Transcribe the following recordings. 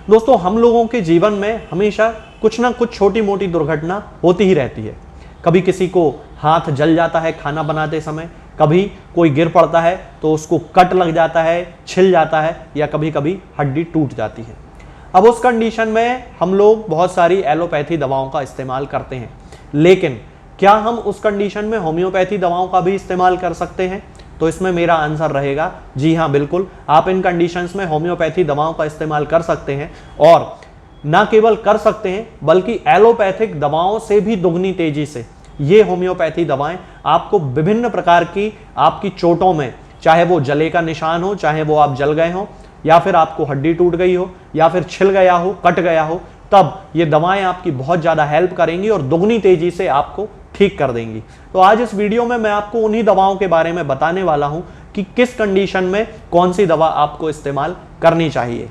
दोस्तों हम लोगों के जीवन में हमेशा कुछ ना कुछ छोटी मोटी दुर्घटना होती ही रहती है। कभी किसी को हाथ जल जाता है खाना बनाते समय, कभी कोई गिर पड़ता है तो उसको कट लग जाता है, छिल जाता है, या कभी कभी हड्डी टूट जाती है। अब उस कंडीशन में हम लोग बहुत सारी एलोपैथी दवाओं का इस्तेमाल करते हैं, लेकिन क्या हम उस कंडीशन में होम्योपैथी दवाओं का भी इस्तेमाल कर सकते हैं? तो इसमें मेरा आंसर रहेगा जी हाँ, बिल्कुल आप इन कंडीशंस में होम्योपैथी दवाओं का इस्तेमाल कर सकते हैं, और ना केवल कर सकते हैं बल्कि एलोपैथिक दवाओं से भी दुगनी तेजी से ये होम्योपैथी दवाएं आपको विभिन्न प्रकार की आपकी चोटों में, चाहे वो जले का निशान हो, चाहे वो आप जल गए हो, या फिर आपको हड्डी टूट गई हो, या फिर छिल गया हो, कट गया हो, तब ये दवाएं आपकी बहुत ज़्यादा हेल्प करेंगी और दुगनी तेजी से आपको ठीक कर देंगी। तो आज इस वीडियो में मैं आपको उन्हीं दवाओं के बारे में बताने वाला हूं कि किस कंडीशन में कौन सी दवा आपको इस्तेमाल करनी चाहिए।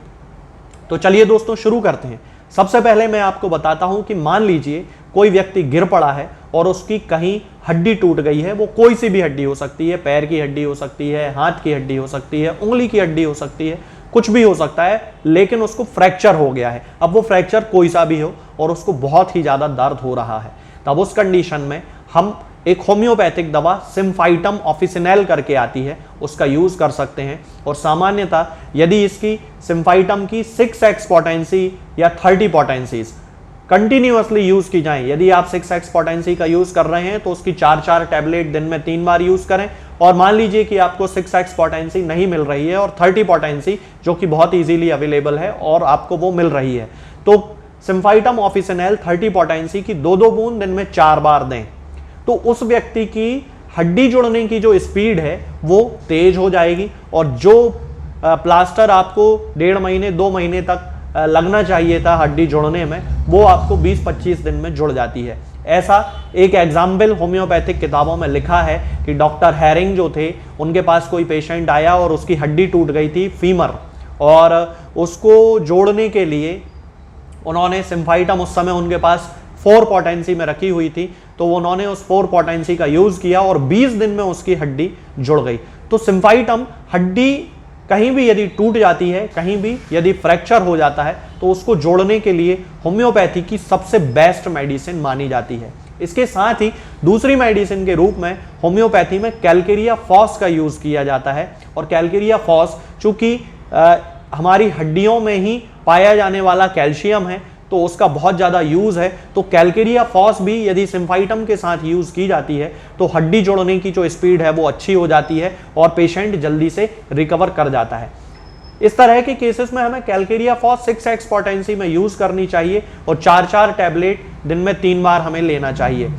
तो चलिए दोस्तों शुरू करते हैं। सबसे पहले मैं आपको बताता हूं कि मान लीजिए कोई व्यक्ति गिर पड़ा है और उसकी कहीं हड्डी टूट गई है। वो कोई सी भी हड्डी हो सकती है, पैर की हड्डी हो सकती है, हाथ की हड्डी हो सकती है, उंगली की हड्डी हो सकती है, कुछ भी हो सकता है, लेकिन उसको फ्रैक्चर हो गया है। अब वो फ्रैक्चर कोई सा भी हो और उसको बहुत ही ज्यादा दर्द हो रहा है, तब उस कंडीशन में हम एक होम्योपैथिक दवा सिम्फाइटम ऑफिसिनेल करके आती है, उसका यूज कर सकते हैं। और सामान्यतः यदि इसकी सिम्फाइटम की 6x पोटेंसी या 30 पोटेंसीज कंटिन्यूअसली यूज की जाएं, यदि आप 6x पोटेंसी का यूज कर रहे हैं तो उसकी 4 टैबलेट दिन में 3 बार यूज करें। और मान लीजिए कि आपको 6x पोटेंसी नहीं मिल रही है और 30 पोटेंसी जो कि बहुत इजीली अवेलेबल है और आपको वो मिल रही है, तो सिम्फाइटम ऑफिसिनेल 30 पोटेंसी की 2-2 बूंद दिन में 4 बार दें, तो उस व्यक्ति की हड्डी जुड़ने की जो स्पीड है वो तेज हो जाएगी, और जो प्लास्टर आपको 1.5 महीने 2 महीने तक लगना चाहिए था हड्डी जुड़ने में, वो आपको 20-25 दिन में जुड़ जाती है। ऐसा एक एग्जाम्पल होम्योपैथिक किताबों में लिखा है कि डॉक्टर हैरिंग जो थे, उनके पास कोई पेशेंट आया और उसकी हड्डी टूट गई थी फीमर, और उसको जोड़ने के लिए उन्होंने सिम्फाइटम उस समय उनके पास 4 पोटेंसी में रखी हुई थी, तो उन्होंने उस 4 पोटेंसी का यूज किया और 20 दिन में उसकी हड्डी जुड़ गई। तो सिम्फाइटम हड्डी कहीं भी यदि टूट जाती है, कहीं भी यदि फ्रैक्चर हो जाता है, तो उसको जोड़ने के लिए होम्योपैथी की सबसे बेस्ट मेडिसिन मानी जाती है। इसके साथ ही दूसरी मेडिसिन के रूप में होम्योपैथी में कैलकेरिया फॉस का यूज किया जाता है, और कैलकेरिया फॉस चूंकि हमारी हड्डियों में ही पाया जाने वाला कैल्शियम है, तो उसका बहुत ज़्यादा यूज़ है। तो कैलकेरिया फॉस भी यदि सिम्फाइटम के साथ यूज़ की जाती है तो हड्डी जोड़ने की जो स्पीड है वो अच्छी हो जाती है और पेशेंट जल्दी से रिकवर कर जाता है। इस तरह के केसेस में हमें कैलकेरिया फॉस 6x पोटेंसी में यूज़ करनी चाहिए और 4 टैबलेट दिन में 3 बार हमें लेना चाहिए।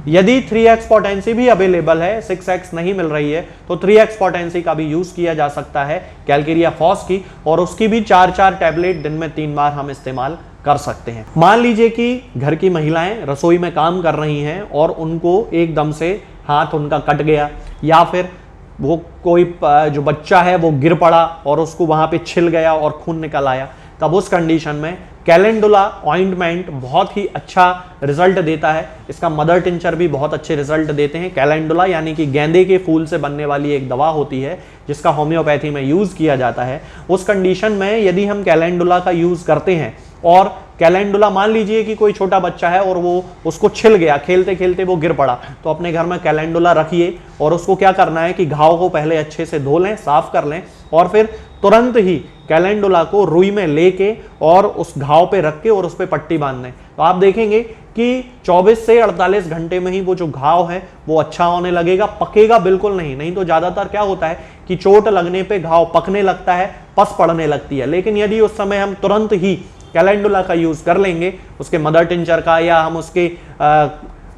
यदि 3x पोटेंसी भी अवेलेबल है, 6x नहीं मिल रही है, तो 3x पोटेंसी का भी यूज़ किया जा सकता है कैलकेरिया फॉस की, और उसकी भी 4 टैबलेट दिन में 3 बार हम इस्तेमाल कर सकते हैं। मान लीजिए कि घर की महिलाएं रसोई में काम कर रही हैं और उनको एकदम से हाथ उनका कट गया, या फिर वो कोई जो बच्चा है वो गिर पड़ा और उसको वहां पे छिल गया और खून निकल आया, तब उस कंडीशन में कैलेंडुला ऑइंटमेंट बहुत ही अच्छा रिजल्ट देता है। इसका मदर टिंचर भी बहुत अच्छे रिजल्ट देते हैं। कैलेंडुला यानी कि गेंदे के फूल से बनने वाली एक दवा होती है जिसका होम्योपैथी में यूज किया जाता है। उस कंडीशन में यदि हम कैलेंडुला का यूज करते हैं, और कैलेंडुला मान लीजिए कि कोई छोटा बच्चा है और वो उसको छिल गया, खेलते खेलते वो गिर पड़ा, तो अपने घर में कैलेंडुला रखिए और उसको क्या करना है कि घाव को पहले अच्छे से धो लें, साफ कर लें, और फिर तुरंत ही कैलेंडुला को रुई में लेके और उस घाव पे रख के और उस पे पट्टी बांध दें। तो आप देखेंगे कि 24 से 48 घंटे में ही वो जो घाव है वो अच्छा होने लगेगा। पकेगा बिल्कुल नहीं तो ज्यादातर क्या होता है कि चोट लगने पे घाव पकने लगता है, पस पड़ने लगती है। लेकिन यदि उस समय हम तुरंत ही कैलेंडुला का यूज कर लेंगे, उसके मदर टिंचर का या हम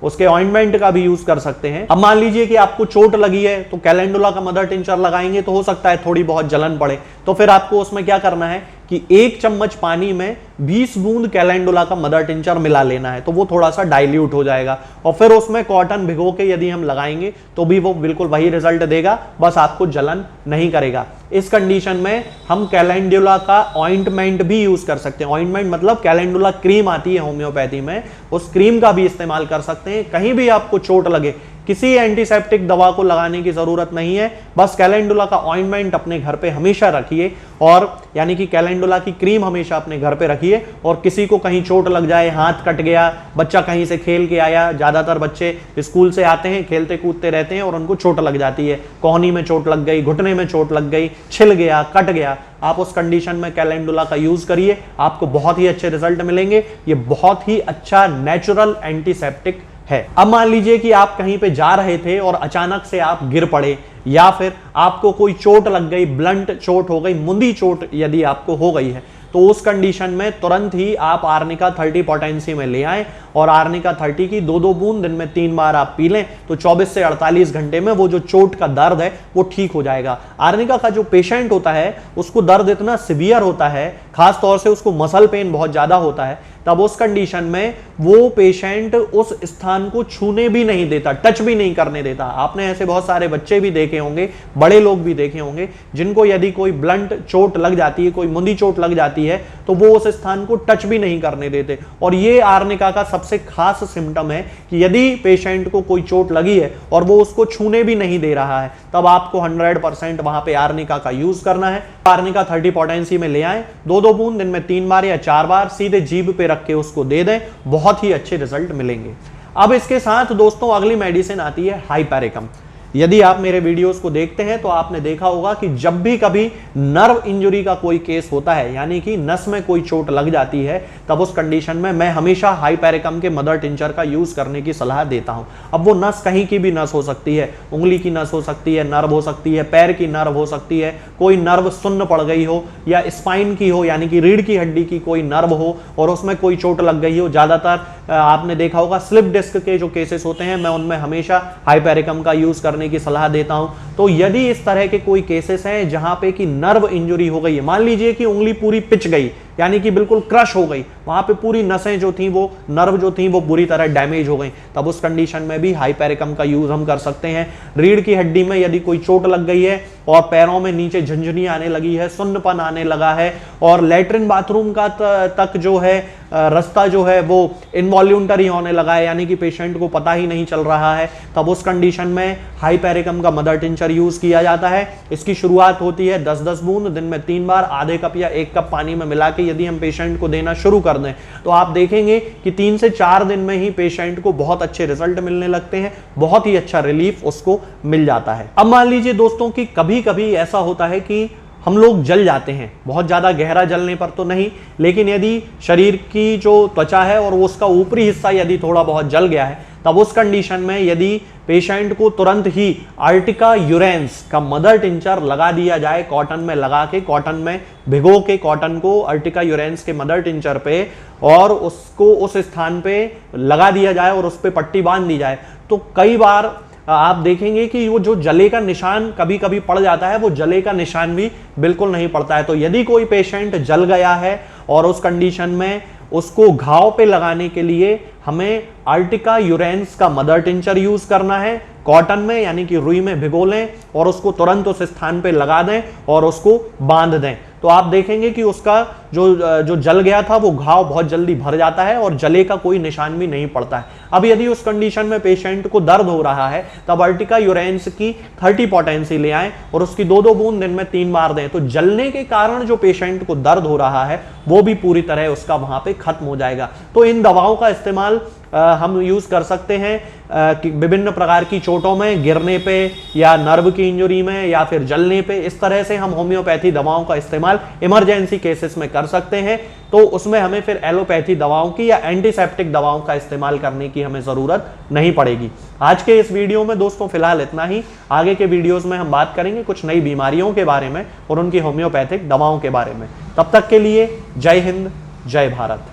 उसके ऑइंटमेंट का भी यूज कर सकते हैं। अब मान लीजिए कि आपको चोट लगी है तो कैलेंडुला का मदर टिंचर लगाएंगे तो हो सकता है थोड़ी बहुत जलन पड़े, तो फिर आपको उसमें क्या करना है कि 1 चम्मच पानी में 20 बूंद कैलेंडुला का मदर टिंचर मिला लेना है, तो वो थोड़ा सा डाइल्यूट हो जाएगा, और फिर उसमें कॉटन भिगो के यदि हम लगाएंगे तो भी वो बिल्कुल वही रिजल्ट देगा, बस आपको जलन नहीं करेगा। इस कंडीशन में हम कैलेंडुला का ऑइंटमेंट भी यूज कर सकते हैं। ऑइंटमेंट मतलब कैलेंडुला क्रीम आती है होम्योपैथी में, उस क्रीम का भी इस्तेमाल कर सकते हैं। कहीं भी आपको चोट लगे, किसी एंटीसेप्टिक दवा को लगाने की जरूरत नहीं है। बस कैलेंडुला का ऑइंटमेंट अपने घर पे हमेशा रखिए, और यानी कि कैलेंडुला की क्रीम हमेशा अपने घर पे रखिए। और किसी को कहीं चोट लग जाए, हाथ कट गया, बच्चा कहीं से खेल के आया, ज्यादातर बच्चे स्कूल से आते हैं, खेलते कूदते रहते हैं और उनको चोट लग जाती है, कोहनी में चोट लग गई, घुटने में चोट लग गई, छिल गया, कट गया, आप उस कंडीशन में कैलेंडुला का यूज करिए, आपको बहुत ही अच्छे रिजल्ट मिलेंगे। ये बहुत ही अच्छा नेचुरल एंटीसेप्टिक है। अब मान लीजिए कि आप कहीं पे जा रहे थे और अचानक से आप गिर पड़े, या फिर आपको कोई चोट लग गई, ब्लंट चोट हो गई, मुंदी चोट यदि आपको हो गई है, तो उस कंडीशन में तुरंत ही आप आर्निका 30 पोटेंसी में ले आएं, और आर्निका 30 की 2-2 बूंद दिन में 3 बार आप पी लें, तो 24 से 48 घंटे में वो जो चोट का दर्द है वो ठीक हो जाएगा। आर्निका का जो पेशेंट होता है उसको दर्द इतना सिवियर होता है, खास तौर से उसको मसल पेन बहुत ज्यादा होता है, तब उस कंडीशन में वो पेशेंट उस स्थान को छूने भी नहीं देता, टच भी नहीं करने देता। आपने ऐसे बहुत सारे बच्चे भी देखे होंगे, बड़े लोग भी देखे होंगे, जिनको यदि कोई ब्लंट चोट लग जाती है, कोई मुंदी चोट लग जाती है, तो वो उस स्थान को टच भी नहीं करने देते। और ये आर्निका का सबसे खास सिम्टम है कि यदि पेशेंट को कोई चोट लगी है और वो उसको छूने भी नहीं दे रहा है, तब आपको 100% वहां पे आर्निका का यूज करना है। आर्निका 30 पोटेंसी में ले आएं, 2-2 बूंद दिन में 3 बार या 4 बार सीधे जीभ पे रख के उसको दे दें, बहुत ही अच्छे रिजल्ट मिलेंगे। अब इसके साथ दोस्तों अगली मेडिसिन आती है हाइपेरिकम। यदि आप मेरे वीडियोस को देखते हैं तो आपने देखा होगा कि जब भी कभी नर्व इंजरी का कोई केस होता है, यानी कि नस में कोई चोट लग जाती है, तब उस कंडीशन में मैं हमेशा हाइपेरिकम के मदर टिंचर का यूज करने की सलाह देता हूं। अब वो नस कहीं की भी नस हो सकती है, उंगली की नस हो सकती है, नर्व हो सकती है, पैर की नर्व हो सकती है, कोई नर्व सुन्न पड़ गई हो, या स्पाइन की हो यानी कि रीढ़ की हड्डी की कोई नर्व हो और उसमें कोई चोट लग गई हो। ज्यादातर आपने देखा होगा स्लिप डिस्क के जो केसेस होते हैं, मैं उनमें हमेशा हाइपेरिकम का यूज करने की सलाह देता हूं। तो यदि इस तरह के कोई केसेस हैं जहां पे कि नर्व इंजरी हो गई है, मान लीजिए कि उंगली पूरी पिच गई, यानी कि बिल्कुल क्रश हो गई, वहां पे पूरी नसें जो थी, वो नर्व जो थी वो बुरी तरह डैमेज हो गई, तब उस कंडीशन में भी हाइपेरिकम का यूज हम कर सकते हैं। रीढ़ की हड्डी में यदि कोई चोट लग गई है और पैरों में नीचे झंझनी आने लगी है, सुन्नपन आने लगा है, और लेटरिन बाथरूम का तक जो है रास्ता जो है वो इनवॉल्यूंटरी होने लगा है, यानी कि पेशेंट को पता ही नहीं चल रहा है, तब उस कंडीशन में हाइपेरिकम का मदर टिंचर यूज किया जाता है। इसकी शुरुआत होती है 10-10 बूंद दिन में 3 बार, आधे कप या 1 कप पानी में मिला के यदि हम पेशेंट को देना शुरू कर दें, तो आप देखेंगे कि 3 से 4 दिन में ही पेशेंट को बहुत अच्छे रिजल्ट मिलने लगते हैं, बहुत ही अच्छा रिलीफ उसको मिल जाता है। अब मान लीजिए दोस्तों कि कभी कभी ऐसा होता है कि हम लोग जल जाते हैं, बहुत ज्यादा गहरा जलने पर तो नहीं, लेकिन यदि शरीर की जो त्वचा है और वो उसका ऊपरी हिस्सा यदि थोड़ा बहुत जल गया है, तब उस कंडीशन में यदि पेशेंट को तुरंत ही आर्टिका यूरेंस का मदर टिंचर लगा दिया जाए, कॉटन में लगा के, कॉटन में भिगो के कॉटन को आर्टिका यूरेंस के मदर टिंचर पे, और उसको उस स्थान पे लगा दिया जाए और उस पे पट्टी बांध दी जाए, तो कई बार आप देखेंगे कि वो जो जले का निशान कभी कभी पड़ जाता है, वो जले का निशान भी बिल्कुल नहीं पड़ता है। तो यदि कोई पेशेंट जल गया है और उस कंडीशन में उसको घाव पे लगाने के लिए हमें आर्टिका यूरेंस का मदर टिंचर यूज करना है, कॉटन में यानी कि रुई में भिगो लें और उसको तुरंत उस स्थान पे लगा दें और उसको बांध दें, तो आप देखेंगे कि उसका जो जल गया था वो घाव बहुत जल्दी भर जाता है और जले का कोई निशान भी नहीं पड़ता है। अब यदि उस कंडीशन में पेशेंट को दर्द हो रहा है, तब आर्टिका यूरेंस की 30 पोटेंसी ले आएं और उसकी 2-2 बूंद दिन में 3 बार दें, तो जलने के कारण जो पेशेंट को दर्द हो रहा है वो भी पूरी तरह उसका वहां पे खत्म हो जाएगा। तो इन दवाओं का इस्तेमाल हम यूज कर सकते हैं विभिन्न प्रकार की चोटों में, गिरने पे या नर्व की इंजरी में या फिर जलने पे। इस तरह से हम होम्योपैथी दवाओं का इस्तेमाल इमरजेंसी केसेस में कर सकते हैं, तो उसमें हमें फिर एलोपैथी दवाओं की या एंटीसेप्टिक दवाओं का इस्तेमाल करने की हमें जरूरत नहीं पड़ेगी। आज के इस वीडियो में दोस्तों फिलहाल इतना ही। आगे के वीडियोस में हम बात करेंगे कुछ नई बीमारियों के बारे में और उनकी होम्योपैथिक दवाओं के बारे में। तब तक के लिए जय हिंद, जय भारत।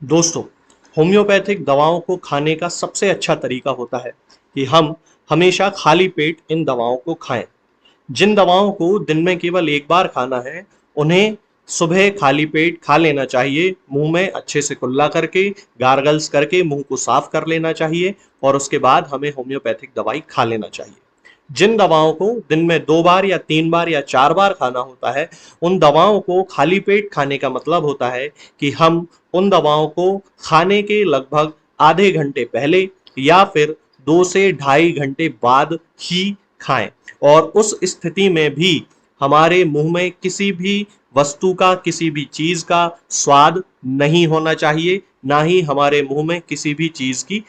दोस्तों, होम्योपैथिक दवाओं को खाने का सबसे अच्छा तरीका होता है कि हम हमेशा खाली पेट इन दवाओं को खाएं। जिन दवाओं को दिन में केवल एक बार खाना है, उन्हें सुबह खाली पेट खा लेना चाहिए, मुंह में अच्छे से कुल्ला करके, गार्गल्स करके मुंह को साफ कर लेना चाहिए और उसके बाद हमें होम्योपैथिक दवाई खा लेना चाहिए। जिन दवाओं को दिन में 2 बार या 3 बार या 4 बार खाना होता है, उन दवाओं को खाली पेट खाने का मतलब होता है कि हम उन दवाओं को खाने के लगभग आधे घंटे पहले या फिर 2 से ढाई घंटे बाद ही खाएं। और उस स्थिति में भी हमारे मुंह में किसी भी वस्तु का, किसी भी चीज का स्वाद नहीं होना चाहिए, ना ही हमारे मुंह में किसी भी चीज की